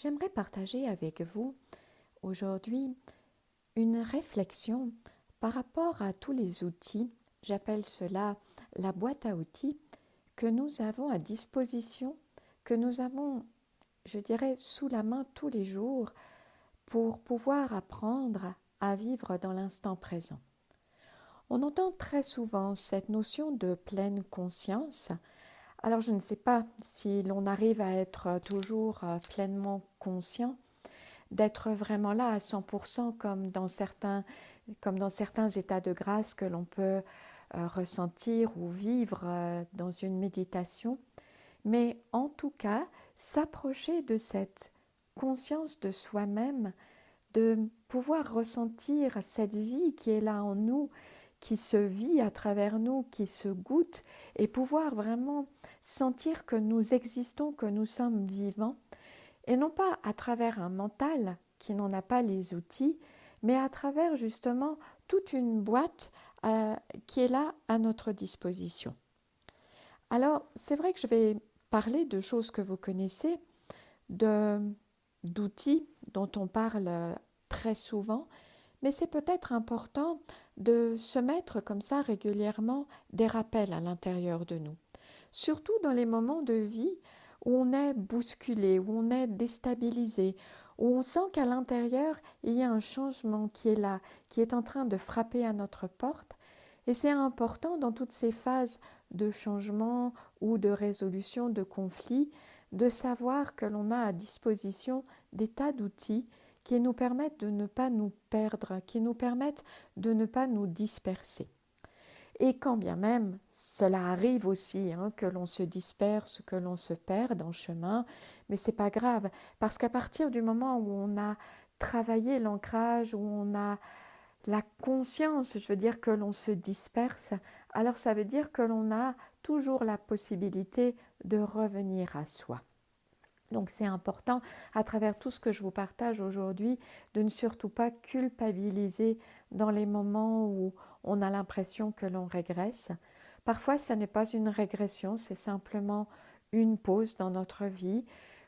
J'aimerais partager avec vous aujourd'hui une réflexion par rapport à tous les outils, j'appelle cela la boîte à outils, que nous avons à disposition, que nous avons, je dirais, sous la main tous les jours pour pouvoir apprendre à vivre dans l'instant présent. On entend très souvent cette notion de pleine conscience. Alors je ne sais pas si l'on arrive à être toujours pleinement conscient, d'être vraiment là à 100% comme dans certains états de grâce que l'on peut ressentir ou vivre dans une méditation. Mais en tout cas, s'approcher de cette conscience de soi-même, de pouvoir ressentir cette vie qui est là en nous, qui se vit à travers nous, qui se goûte, et pouvoir vraiment sentir que nous existons, que nous sommes vivants, et non pas à travers un mental qui n'en a pas les outils, mais à travers justement toute une boîte qui est là à notre disposition. Alors, c'est vrai que je vais parler de choses que vous connaissez, d'outils dont on parle très souvent, mais c'est peut-être important de se mettre comme ça régulièrement des rappels à l'intérieur de nous. Surtout dans les moments de vie où on est bousculé, où on est déstabilisé, où on sent qu'à l'intérieur, il y a un changement qui est là, qui est en train de frapper à notre porte. Et c'est important dans toutes ces phases de changement ou de résolution de conflits, de savoir que l'on a à disposition des tas d'outils qui nous permettent de ne pas nous perdre, qui nous permettent de ne pas nous disperser. Et quand bien même cela arrive aussi, que l'on se disperse, que l'on se perde en chemin, mais c'est pas grave, parce qu'à partir du moment où on a travaillé l'ancrage, où on a la conscience, je veux dire que l'on se disperse, alors ça veut dire que l'on a toujours la possibilité de revenir à soi. Donc c'est important, à travers tout ce que je vous partage aujourd'hui, de ne surtout pas culpabiliser dans les moments où on a l'impression que l'on régresse. Parfois, ce n'est pas une régression, c'est simplement une pause dans notre vie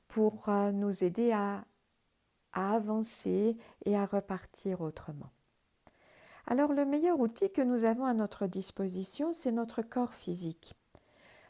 pour nous aider à avancer et à repartir autrement. Alors le meilleur outil que nous avons à notre disposition, c'est notre corps physique.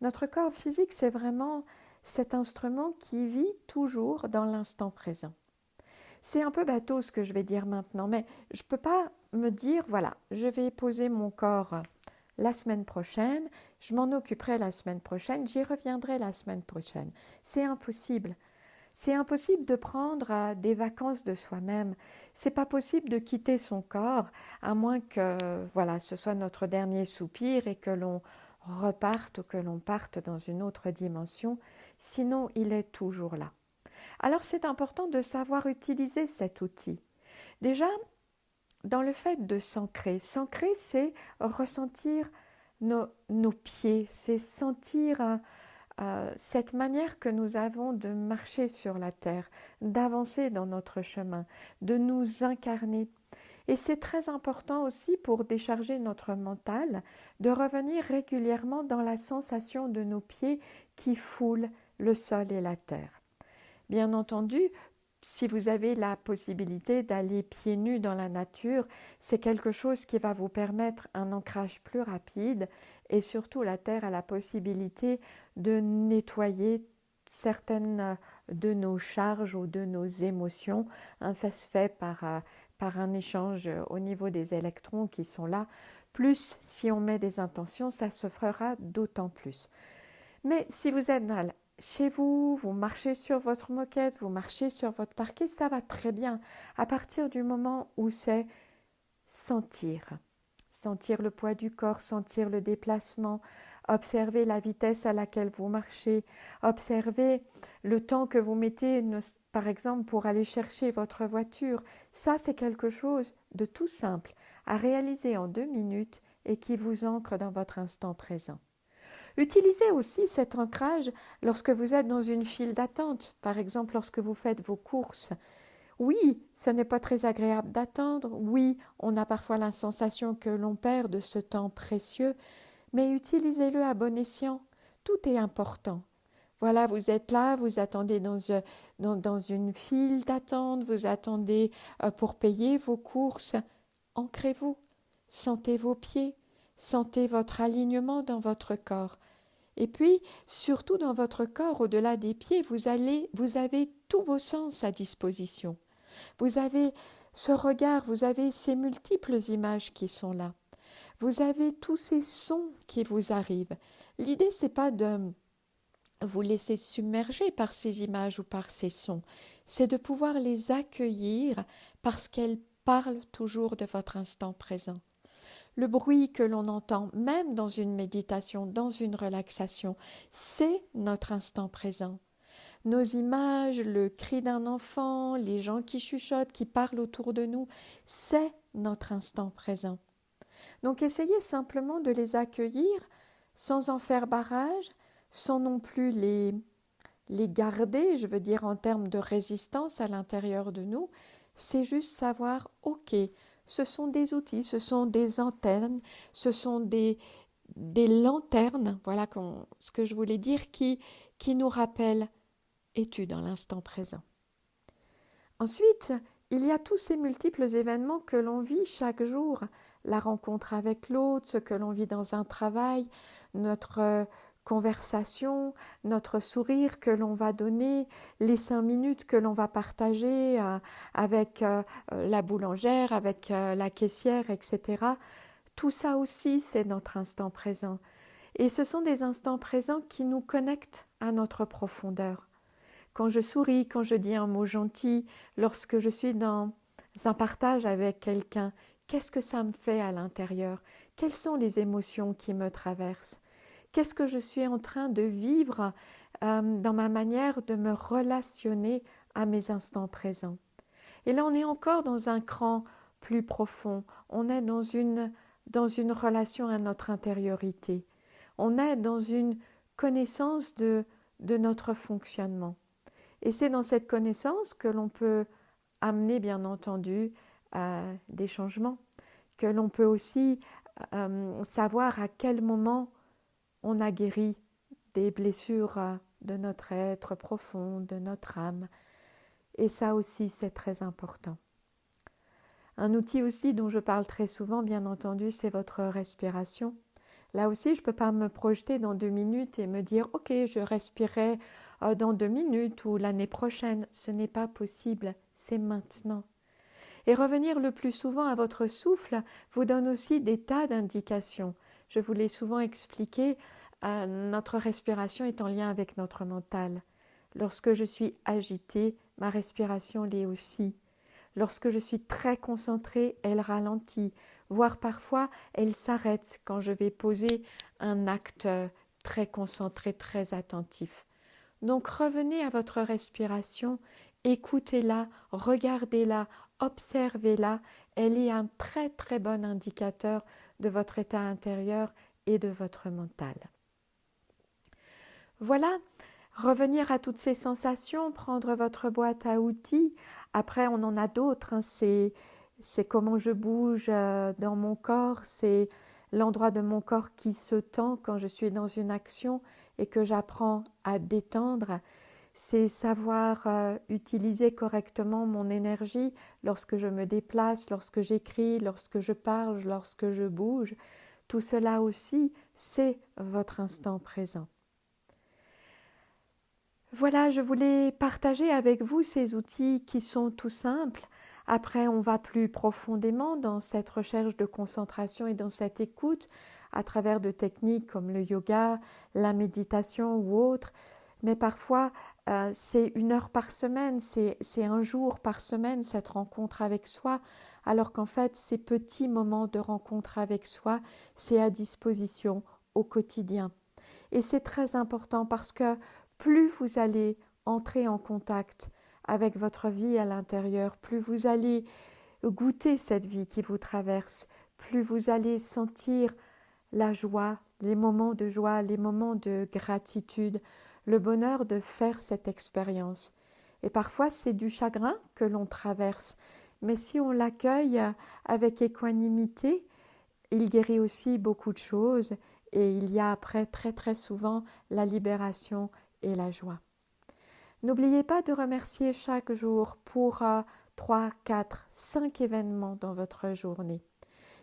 Notre corps physique, c'est vraiment cet instrument qui vit toujours dans l'instant présent. C'est un peu bateau ce que je vais dire maintenant, mais je ne peux pas me dire, voilà, je vais poser mon corps la semaine prochaine, je m'en occuperai la semaine prochaine, j'y reviendrai la semaine prochaine. C'est impossible. C'est impossible de prendre des vacances de soi-même. C'est pas possible de quitter son corps, à moins que, voilà, ce soit notre dernier soupir et que l'on reparte ou que l'on parte dans une autre dimension. Sinon, il est toujours là. Alors, c'est important de savoir utiliser cet outil. Déjà, dans le fait de s'ancrer, c'est ressentir nos pieds, c'est sentir cette manière que nous avons de marcher sur la terre, d'avancer dans notre chemin, de nous incarner. Et c'est très important aussi pour décharger notre mental, de revenir régulièrement dans la sensation de nos pieds qui foulent le sol et la terre. Bien entendu, si vous avez la possibilité d'aller pieds nus dans la nature, c'est quelque chose qui va vous permettre un ancrage plus rapide et surtout la terre a la possibilité de nettoyer certaines de nos charges ou de nos émotions. Ça se fait par un échange au niveau des électrons qui sont là. Plus si on met des intentions, ça se fera d'autant plus. Mais si vous êtes chez vous, vous marchez sur votre moquette, vous marchez sur votre parquet, ça va très bien. À partir du moment où c'est sentir le poids du corps, sentir le déplacement, observer la vitesse à laquelle vous marchez, observer le temps que vous mettez, par exemple, pour aller chercher votre voiture. Ça, c'est quelque chose de tout simple à réaliser en 2 minutes et qui vous ancre dans votre instant présent. Utilisez aussi cet ancrage lorsque vous êtes dans une file d'attente, par exemple lorsque vous faites vos courses. Oui, ce n'est pas très agréable d'attendre, oui, on a parfois la sensation que l'on perd de ce temps précieux, mais utilisez-le à bon escient, tout est important. Voilà, vous êtes là, vous attendez dans une file d'attente, vous attendez pour payer vos courses. Ancrez-vous, sentez vos pieds, sentez votre alignement dans votre corps. Et puis, surtout dans votre corps, au-delà des pieds, vous avez tous vos sens à disposition. Vous avez ce regard, vous avez ces multiples images qui sont là. Vous avez tous ces sons qui vous arrivent. L'idée, c'est pas de vous laisser submerger par ces images ou par ces sons, c'est de pouvoir les accueillir parce qu'elles parlent toujours de votre instant présent. Le bruit que l'on entend, même dans une méditation, dans une relaxation, c'est notre instant présent. Nos images, le cri d'un enfant, les gens qui chuchotent, qui parlent autour de nous, c'est notre instant présent. Donc essayez simplement de les accueillir sans en faire barrage, sans non plus les garder, je veux dire en termes de résistance à l'intérieur de nous. C'est juste savoir, ok, ce sont des outils, ce sont des antennes, ce sont des lanternes, voilà ce que je voulais dire, qui nous rappellent, es-tu dans l'instant présent? Ensuite, il y a tous ces multiples événements que l'on vit chaque jour, la rencontre avec l'autre, ce que l'on vit dans un travail, notre conversation, notre sourire que l'on va donner, les 5 minutes que l'on va partager avec la boulangère, avec la caissière, etc. Tout ça aussi, c'est notre instant présent. Et ce sont des instants présents qui nous connectent à notre profondeur. Quand je souris, quand je dis un mot gentil, lorsque je suis dans un partage avec quelqu'un, qu'est-ce que ça me fait à l'intérieur? Quelles sont les émotions qui me traversent? Qu'est-ce que je suis en train de vivre dans ma manière de me relationner à mes instants présents? Et là, on est encore dans un cran plus profond. On est dans une relation à notre intériorité. On est dans une connaissance de notre fonctionnement. Et c'est dans cette connaissance que l'on peut amener, bien entendu, des changements, que l'on peut aussi savoir à quel moment on a guéri des blessures de notre être profond, de notre âme. Et ça aussi, c'est très important. Un outil aussi dont je parle très souvent, bien entendu, c'est votre respiration. Là aussi, je ne peux pas me projeter dans 2 minutes et me dire « Ok, je respirerai dans 2 minutes ou l'année prochaine ». Ce n'est pas possible, c'est maintenant. Et revenir le plus souvent à votre souffle vous donne aussi des tas d'indications. Je vous l'ai souvent expliqué, notre respiration est en lien avec notre mental. Lorsque je suis agitée, ma respiration l'est aussi. Lorsque je suis très concentrée, elle ralentit, voire parfois elle s'arrête quand je vais poser un acte très concentré, très attentif. Donc revenez à votre respiration, écoutez-la, regardez-la, observez-la. Elle est un très très bon indicateur de votre état intérieur et de votre mental. Voilà, revenir à toutes ces sensations, prendre votre boîte à outils. Après, on en a d'autres, c'est comment je bouge dans mon corps, c'est l'endroit de mon corps qui se tend quand je suis dans une action et que j'apprends à détendre. C'est savoir utiliser correctement mon énergie lorsque je me déplace, lorsque j'écris, lorsque je parle, lorsque je bouge. Tout cela aussi, c'est votre instant présent. Voilà, je voulais partager avec vous ces outils qui sont tout simples. Après, on va plus profondément dans cette recherche de concentration et dans cette écoute à travers de techniques comme le yoga, la méditation ou autres. Mais parfois, c'est 1 heure par semaine, c'est 1 jour par semaine cette rencontre avec soi, alors qu'en fait, ces petits moments de rencontre avec soi, c'est à disposition au quotidien. Et c'est très important parce que plus vous allez entrer en contact avec votre vie à l'intérieur, plus vous allez goûter cette vie qui vous traverse, plus vous allez sentir la joie, les moments de joie, les moments de gratitude, le bonheur de faire cette expérience. Et parfois, c'est du chagrin que l'on traverse, mais si on l'accueille avec équanimité, il guérit aussi beaucoup de choses et il y a après très très souvent la libération et la joie. N'oubliez pas de remercier chaque jour pour 3, 4, 5 événements dans votre journée.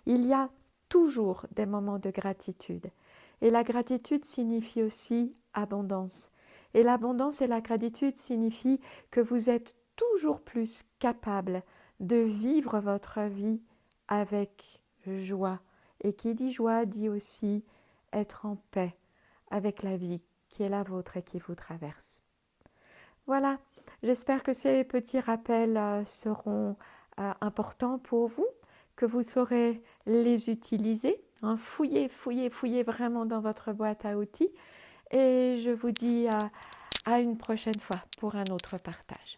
Il y a toujours des moments de gratitude. Et la gratitude signifie aussi abondance. Et l'abondance et la gratitude signifient que vous êtes toujours plus capable de vivre votre vie avec joie. Et qui dit joie dit aussi être en paix avec la vie qui est la vôtre et qui vous traverse. Voilà, j'espère que ces petits rappels seront importants pour vous, que vous saurez les utiliser. Fouillez vraiment dans votre boîte à outils. Et je vous dis à une prochaine fois pour un autre partage.